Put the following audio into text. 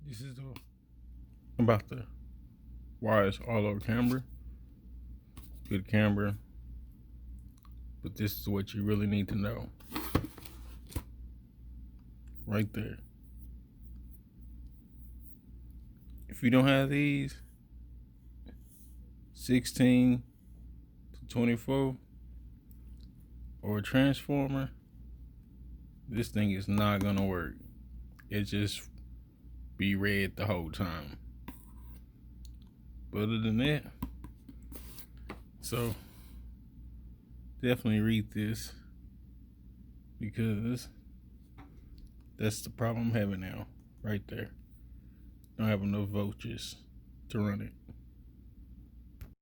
This is about the wireless Arlo camera. Good camera. But this is what you really need to know. Right there. If you don't have these 16 to 24 or a transformer, this thing is not gonna work. It just be red the whole time. But other than that, so definitely read this, because that's the problem I'm having now. Right there. Don't have enough voltage to run it.